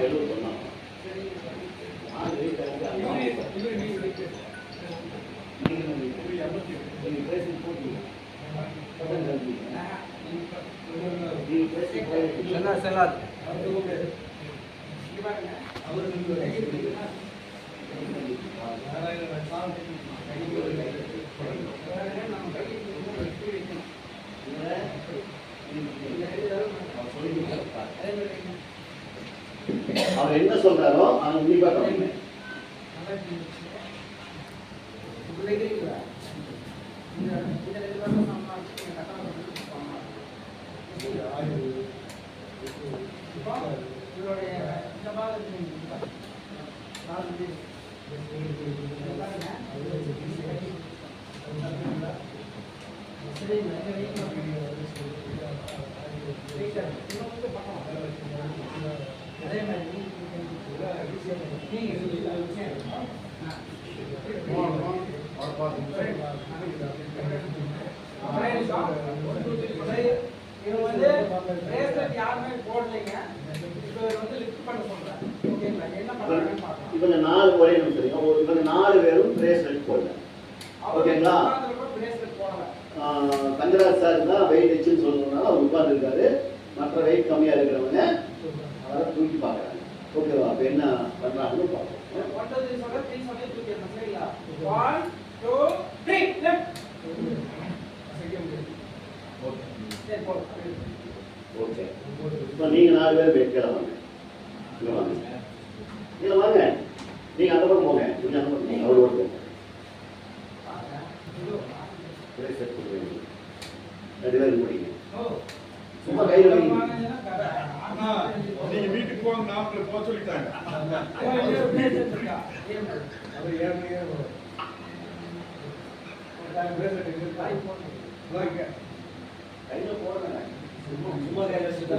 எழுத சொன்னாங்க. அவர் என்ன சொல்றாரோ அதை உன்னிப்பா கவனிங்க. இவங்க 4 ஒரே நிமிஷம், இவங்க 4 பேரும் பிரேஸ்லெட் போடல. ஓகேங்களா? தங்கராஜ் சார் தான் வெயிட் வச்சுன்னு சொல்றதுனால அவர் உட்கார்ந்துருக்காரு. மற்ற வெயிட் கம்மியா இருக்கிறவங்க அதை தூக்கி பார்க்குறாங்க. ஓகேவா? அப்போ என்ன பண்றாங்கன்னு பார்ப்போம். ஓகே, இப்போ நீங்க 4 பேர் வெயிட் கேட்க வாங்க. இல்லை வாங்க, நீங்க அந்த பக்கம் போங்க, நீங்க அந்த பக்கம் போங்க, அவ்வளோ போங்க. 2 பேரும் முடிங்க. சும்மா கையில் வைங்க. நீங்க வீட்டுக்கு போங்க, நான் போக சொல்லிட்டாங்க. கையில் போடுங்க. சும்மா கையில் வச்சுட்டு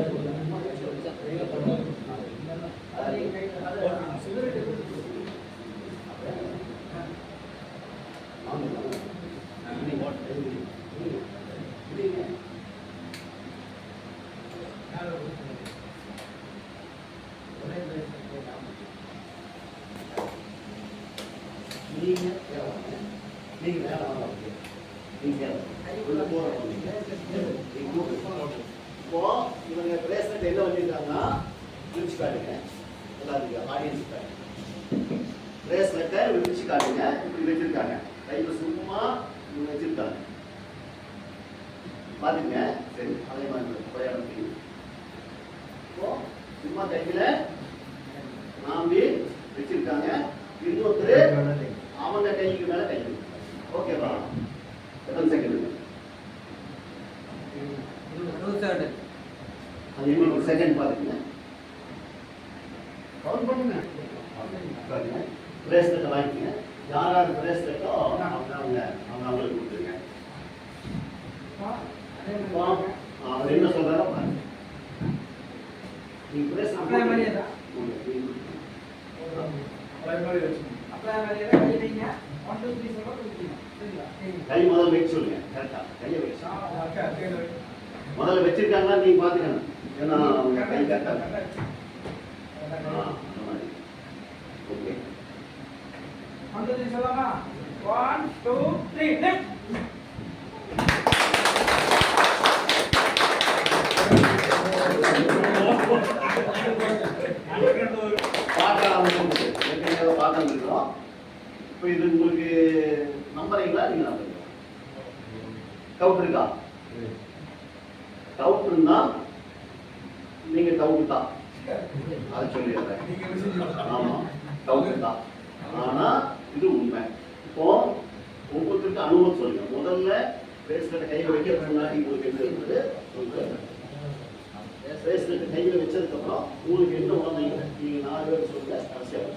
இப்போ இவங்க பிரேஸ்லெட் என்ன பண்ணிருக்காங்கன்னா விரிச்சு காட்டுங்க. எல்லாத்துக்கும் ஆடியன்ஸ் காட்டுங்க. பிரேஸ்லெட்டை விரிச்சு காட்டுங்க. இப்படி வச்சிருக்காங்க, கையில் சும்மா இவங்க வச்சிருக்காங்க. பாத்துங்க. சரி, அதே மாதிரி பிரயாணம் இப்போ சும்மா கையில நாம்பி வச்சிருக்காங்க. இன்னொருத்தர் அவங்க கைக்கு மேல கை. ஓகேவா? எத்தனை செகண்ட்? அது இன்னொரு செகண்ட் பாத்துங்க. கவுண்ட் பண்ணுங்க. பிரேஸ்லெட்டை வாங்கிக்கங்க. யாராவது பிரேஸ்லெட்டோ அவங்களுக்கு கொடுத்துருங்க. அவர் என்ன சொல்றாரோ பாருங்க. நீங்க பிரேஸ்லெட் கை முதல்ல வச்சு சொல்லுங்க. கரெக்டா கையை வச்சு முதல்ல வச்சிருக்காங்களா நீங்க பாத்துக்கணும். ஏன்னா கை கரெக்டா. ஓகே, 1 2 3 சொல்லலாமா? 1 2 3 லெஃப்ட். பாட்டம் இருக்கிறோம். இப்போ இது உங்களுக்கு நம்புறீங்களா? நீங்க நம்புறீங்களா? டவுட் இருக்கா? டவுட் இருந்தா நீங்க டவுட் தான் அதை சொல்லிடுறேன். ஆமா, டவுட் தான். ஆனா இது உண்மை. இப்போ ஒவ்வொருத்தருக்கும் அனுபவம் சொல்லுங்க. முதல்ல பிரேஸ்லெட்டை கையில் வைக்கிறதுக்கு முன்னாடி உங்களுக்கு என்ன இருந்தது சொல்லுங்க. பிரேஸ்லெட்டை கையில் வச்சதுக்கு அப்புறம் உங்களுக்கு என்ன உணர்ந்தீங்க? நீங்க 4 பேர் சொல்லுங்க. அவசியம்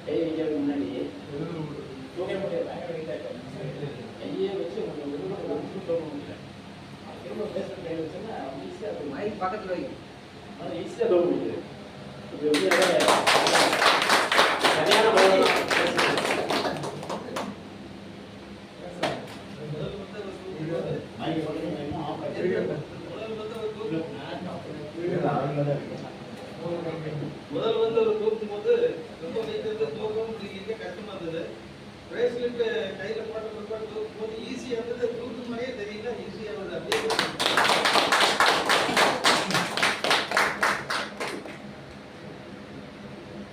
கை வைக்கிறதுக்கு முன்னாடி கையை வச்சு மைக் பக்கத்தில் வை. ஈஸியாக தோண முடியுது. சரியான மைக் முதல் வந்து ஒரு தூக்கும் போது ரொம்ப வைக்கிறது தூக்கம் பிடிக்க கஷ்டமா இருந்தது. பிரேஸ்லெட் கையில போட்ட பிற்பாடு தூக்கும் போது ஈஸியா இருந்தது. தூக்கு மாதிரியே தெரியல, ஈஸியா இருந்தது. அப்படியே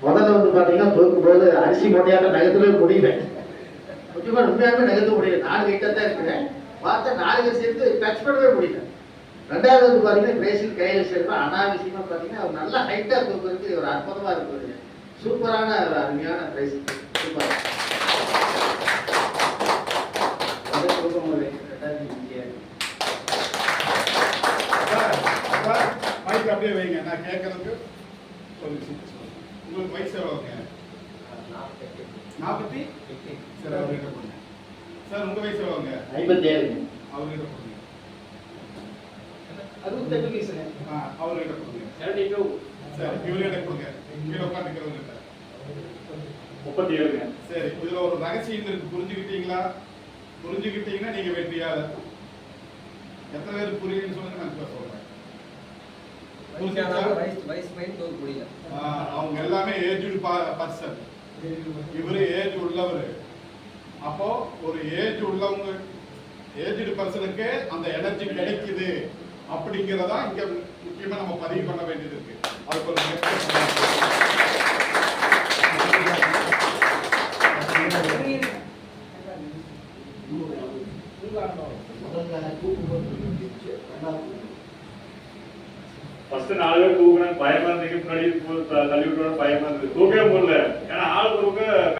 முதல்ல வந்து பாத்தீங்கன்னா தூக்கும் போது அரிசி மூட்டையாக நகர்த்தவே முடியல. முக்கியமா உண்மையாலுமே நகர்த்த முடியல. 4 வெயிட்டா தான் இருக்கிறேன். பார்த்தா 4 பேர் சேர்த்து டச் பண்ணவே முடியல. ரெண்டாவது வந்து பாத்தீங்கன்னா பிரேசில் கையில சேர்த்து அனாவசியமா பாத்தீங்கன்னா அவர் நல்ல ஹைட்டா தூக்குறதுக்கு ஒரு அற்புதமா இருக்கு. சூப்பரான ஒரு அருமையான பிரேசில். சூப்பர். அதை தூக்கம் ஒரு ரெண்டாவது இந்தியா. மைக் அப்படியே வைங்க, நான் கேட்கறதுக்கு சொல்லுங்க. உங்களுக்கு வயசு எவ்வளோங்க? 40. சரி, அவர்கிட்ட போடுங்க. சார் உங்க வயசு எவ்வளோங்க? 57. அவர்கிட்ட போடுங்க. 68 வயசுங்க. அவர்கிட்ட போடுங்க. 72. சரி, இவர்கிட்ட கொடுங்க. கீழே உட்காந்துக்கிறவங்க. 37. சரி, இதுல ஒரு ரகசியம் இருக்கு, புரிஞ்சுக்கிட்டீங்களா? புரிஞ்சுக்கிட்டீங்கன்னா நீங்க வெற்றியாளர். எத்தனை பேருக்கு புரியுதுன்னு சொல்லுங்க, நான் இப்ப சொல்றேன். அவங்க எல்லாமே ஏஜ்டு பர்சன். இவரு ஏஜ் உள்ளவர். அப்போ ஒரு ஏஜ் உள்ளவங்க, ஏஜ்டு பர்சனுக்கு அந்த எனர்ஜி கிடைக்குது அப்படிங்கிறதா இங்க முக்கியமா நம்ம பதிவு பண்ண வேண்டியது இருக்கு. அதுக்கு ஒரு ஃபர்ஸ்ட் 4 பேர் தூக்குனாங்க, பயமா இருந்தீங்க. முன்னாடி தள்ளி விட்டு பயமா இருந்தது. தூக்கவே முடியல. ஏன்னா ஆள் தூக்க